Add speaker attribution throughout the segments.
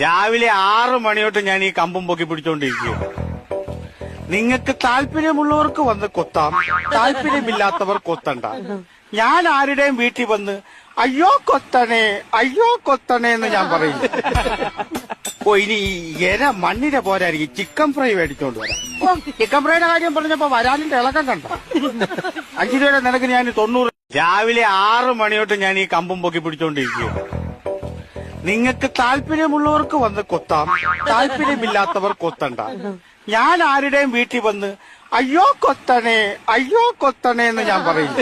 Speaker 1: രാവിലെ 6 മണി തൊട്ട് ഞാൻ ഈ കമ്പും പൊക്കി പിടിച്ചോണ്ടിരിക്കുക. നിങ്ങൾക്ക് താല്പര്യമുള്ളവർക്ക് വന്ന് കൊത്താം, താല്പര്യമില്ലാത്തവർ കൊത്തണ്ട. ഞാൻ ആരുടെയും വീട്ടിൽ വന്ന് അയ്യോ കൊത്തണേ എന്ന് ഞാൻ പറയും. ഇനി ഇര മണ്ണിര പോരായിരിക്കും, ചിക്കൻ ഫ്രൈ മേടിച്ചോണ്ട് വരാം. ചിക്കൻ ഫ്രൈയുടെ കാര്യം പറഞ്ഞപ്പോ വരാലിന്റെ ഇളക്കം കണ്ട. 5 രൂപയുടെ നിനക്ക് ഞാൻ 90. രാവിലെ 6 മണി തൊട്ട് ഞാൻ ഈ കമ്പും പൊക്കി പിടിച്ചോണ്ടിരിക്കുക. നിങ്ങൾക്ക് താല്പര്യമുള്ളവർക്ക് വന്ന് കൊത്താം, താല്പര്യമില്ലാത്തവർ കൊത്തണ്ട. ഞാൻ ആരുടെയും വീട്ടിൽ വന്ന് അയ്യോ കൊത്തണേ എന്ന് ഞാൻ പറയും.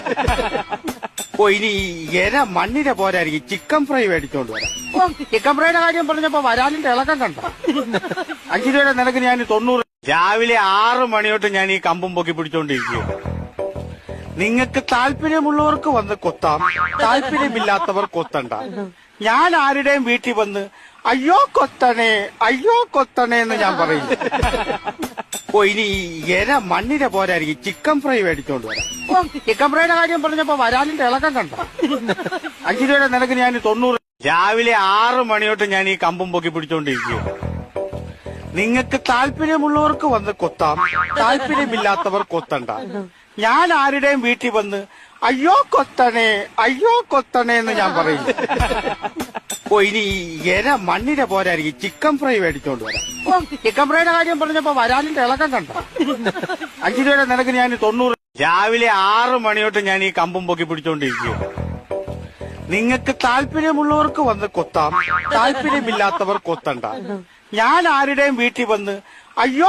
Speaker 1: ഇനി ഇര മണ്ണിര പോരായിരിക്കും, ചിക്കൻ ഫ്രൈ മേടിച്ചോണ്ട് വരാം. ചിക്കൻ ഫ്രൈയുടെ കാര്യം പറഞ്ഞപ്പോ വരാലിന്റെ ഇളക്കം കണ്ട. 5 രൂപയുടെ നിനക്ക് ഞാൻ 90. രാവിലെ 6 മണി തൊട്ട് ഞാൻ ഈ കമ്പും പൊക്കി പിടിച്ചോണ്ടിരിക്കുക. നിങ്ങൾക്ക് താല്പര്യമുള്ളവർക്ക് വന്ന് കൊത്താം, താല്പര്യമില്ലാത്തവർ കൊത്തണ്ട. ഞാൻ ആരുടെയും വീട്ടിൽ വന്ന് അയ്യോ കൊത്തണേ എന്ന് ഞാൻ പറയും. ഇനി ഇര മണ്ണിര പോരായിരിക്കും, ചിക്കൻ ഫ്രൈ മേടിച്ചോണ്ട് വരാം. ചിക്കൻ ഫ്രൈയുടെ കാര്യം പറഞ്ഞപ്പോ വരാലിന്റെ ഇളക്കം കണ്ട. 5 രൂപയുടെ നിനക്ക് ഞാൻ 90. രാവിലെ 6 മണി തൊട്ട് ഞാൻ ഈ കമ്പും പൊക്കി പിടിച്ചോണ്ടിരിക്കുക. നിങ്ങൾക്ക് താല്പര്യമുള്ളവർക്ക് വന്ന് കൊത്താം, താല്പര്യമില്ലാത്തവർ കൊത്തണ്ട. ഞാൻ ആരുടെയും വീട്ടിൽ വന്ന് അയ്യോ കൊത്തണേ എന്ന് ഞാൻ പറയും. ഇനി ഇര മണ്ണിര പോരായിരിക്കും, ചിക്കൻ ഫ്രൈ മേടിച്ചോണ്ട് വരാം. ചിക്കൻ ഫ്രൈയുടെ കാര്യം പറഞ്ഞപ്പോ വരാലിന്റെ ഇളക്കം കണ്ട. 5 രൂപയുടെ നിനക്ക് ഞാൻ 90. രാവിലെ 6 മണി തൊട്ട് ഞാൻ ഈ കമ്പും പൊക്കി പിടിച്ചോണ്ടിരിക്കുക. നിങ്ങൾക്ക് താല്പര്യമുള്ളവർക്ക് വന്ന് കൊത്താം, താല്പര്യമില്ലാത്തവർ കൊത്തണ്ട. ഞാൻ ആരുടെയും വീട്ടിൽ വന്ന് അയ്യോ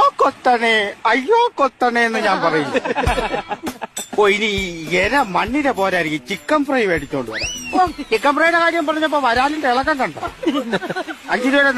Speaker 1: കൊത്തണേ എന്ന് ഞാൻ പറയും. ഇനി ഇര മണ്ണിര പോരായിരിക്കും, ചിക്കൻ ഫ്രൈ മേടിച്ചോണ്ട് വരാം. ചിക്കൻ ഫ്രൈയുടെ കാര്യം പറഞ്ഞപ്പോ വരാലിന്റെ ഇളക്കം കണ്ട. 5 രൂപയുടെ